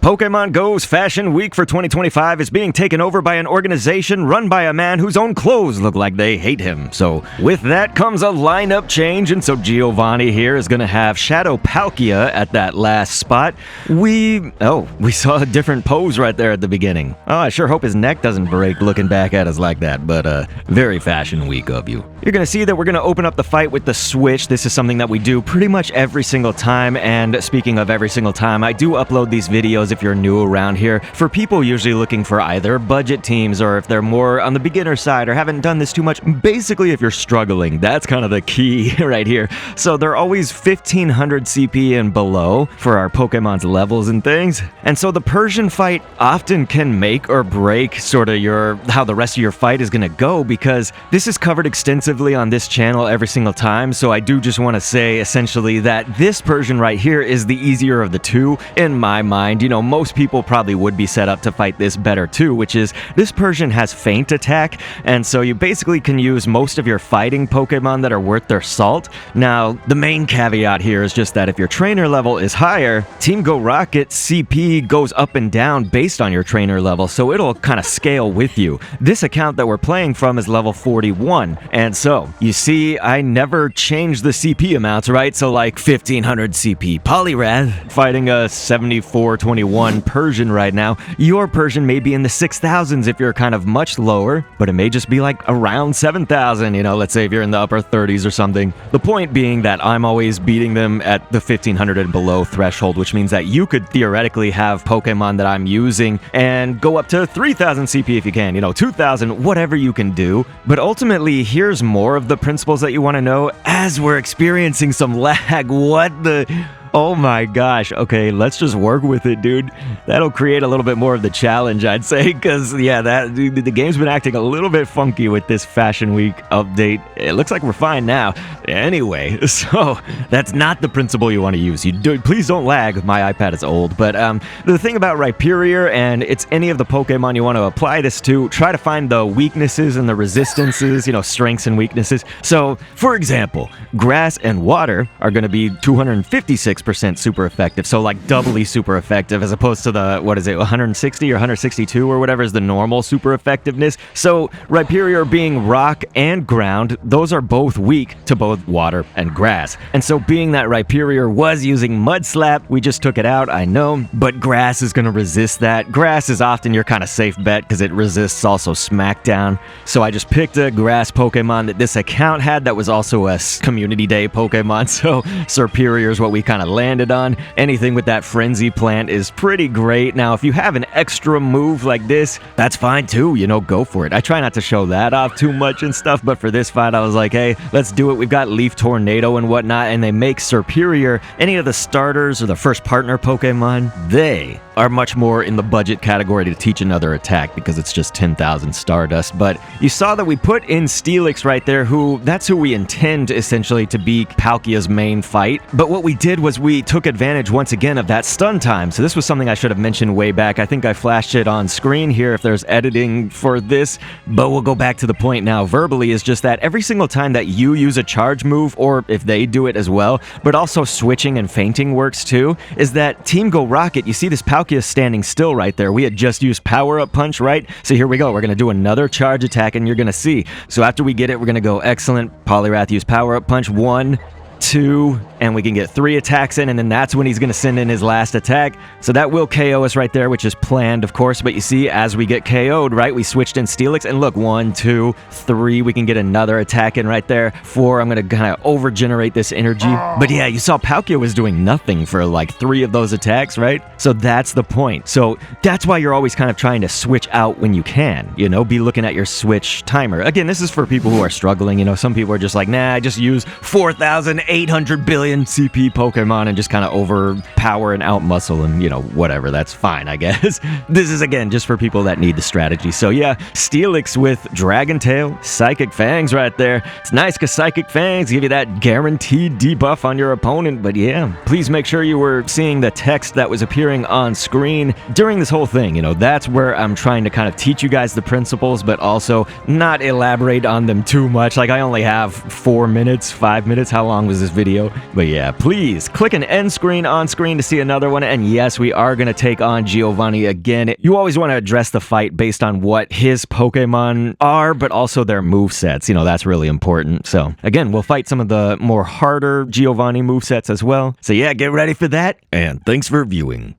Pokemon Go's Fashion Week for 2025 is being taken over by an organization run by a man whose own clothes look like they hate him. So with that comes a lineup change, and so Giovanni here is going to have Shadow Palkia at that last spot. We saw a different pose right there at the beginning. Oh, I sure hope his neck doesn't break looking back at us like that, but very Fashion Week of you. You're going to see that we're going to open up the fight with the Switch. This is something that we do pretty much every single time, and speaking of every single time, I do upload these videos if you're new around here, for people usually looking for either budget teams or if they're more on the beginner side or haven't done this too much. Basically, if you're struggling, that's kind of the key right here. So they're always 1500 CP and below for our Pokemon's levels and things. And so the Persian fight often can make or break sort of how the rest of your fight is going to go, because this is covered extensively on this channel every single time. So I do just want to say essentially that this Persian right here is the easier of the two in my mind. You know, most people probably would be set up to fight this better too, which is this Persian has feint attack, and so you basically can use most of your fighting Pokemon that are worth their salt. Now, the main caveat here is just that if your trainer level is higher, Team Go Rocket CP goes up and down based on your trainer level, so it'll kind of scale with you. This account that we're playing from is level 41, and so, you see, I never change the CP amounts, right? So like 1500 CP Poliwrath fighting a 7421 Persian right now. Your Persian may be in the 6,000s if you're kind of much lower, but it may just be like around 7,000, you know, let's say if you're in the upper 30s or something. The point being that I'm always beating them at the 1500 and below threshold, which means that you could theoretically have Pokemon that I'm using and go up to 3,000 CP if you can, you know, 2,000, whatever you can do. But ultimately, here's more of the principles that you want to know as we're experiencing some lag. What the... Oh my gosh, okay, let's just work with it, dude. That'll create a little bit more of the challenge, I'd say, because, yeah, the game's been acting a little bit funky with this Fashion Week update. It looks like we're fine now. Anyway, so that's not the principle you want to use. Please don't lag. My iPad is old. But the thing about Rhyperior, and it's any of the Pokemon you want to apply this to, try to find the weaknesses and the resistances, you know, strengths and weaknesses. So, for example, grass and water are going to be 256% super effective, so like doubly super effective as opposed to the, 160 or 162 or whatever is the normal super effectiveness. So Rhyperior being rock and ground, those are both weak to both water and grass. And so being that Rhyperior was using Mud Slap, we just took it out, I know, but grass is going to resist that. Grass is often your kind of safe bet because it resists also Smackdown. So I just picked a grass Pokemon that this account had that was also a Community Day Pokemon, so Rhyperior is what we kind of landed on. Anything with that Frenzy plant is pretty great. Now, if you have an extra move like this, that's fine too, you know, go for it. I try not to show that off too much and stuff, but for this fight, I was like, hey, let's do it. We've got Leaf Tornado and whatnot, and they make Rhyperior, any of the starters or the first partner Pokemon, they are much more in the budget category to teach another attack because it's just 10,000 Stardust. But you saw that we put in Steelix right there, that's who we intend essentially to be Palkia's main fight. But what we did was we took advantage once again of that stun time. So this was something I should have mentioned way back. I think I flashed it on screen here if there's editing for this, but we'll go back to the point now verbally, is just that every single time that you use a charge move, or if they do it as well, but also switching and feinting works too, is that Team Go Rocket, you see this Palkia standing still right there. We had just used Power Up Punch, right? So here we go. We're going to do another charge attack and you're going to see. So after we get it, we're going to go excellent. Poliwrath use Power Up Punch. 1, 2, and we can get 3 attacks in, and then that's when he's going to send in his last attack. So that will KO us right there, which is planned, of course, but you see, as we get KO'd, right, we switched in Steelix, and look, 1, 2, 3, we can get another attack in right there. 4, I'm going to kind of over-generate this energy. But yeah, you saw Palkia was doing nothing for like 3 of those attacks, right? So that's the point. So that's why you're always kind of trying to switch out when you can, you know, be looking at your switch timer. Again, this is for people who are struggling, you know, some people are just like, nah, I just use 4,800 billion CP Pokemon and just kind of overpower and outmuscle and, you know, whatever, that's fine, I guess. This is, again, just for people that need the strategy. So yeah, Steelix with Dragon Tail, Psychic Fangs right there. It's nice because Psychic Fangs give you that guaranteed debuff on your opponent, but yeah, please make sure you were seeing the text that was appearing on screen during this whole thing. You know, that's where I'm trying to kind of teach you guys the principles, but also not elaborate on them too much. Like, I only have 4 minutes, 5 minutes. How long was this video. But yeah, please click an end screen on screen to see another one. And yes, we are going to take on Giovanni again. You always want to address the fight based on what his Pokemon are, but also their movesets. You know, that's really important. So again, we'll fight some of the more harder Giovanni movesets as well. So yeah, get ready for that. And thanks for viewing.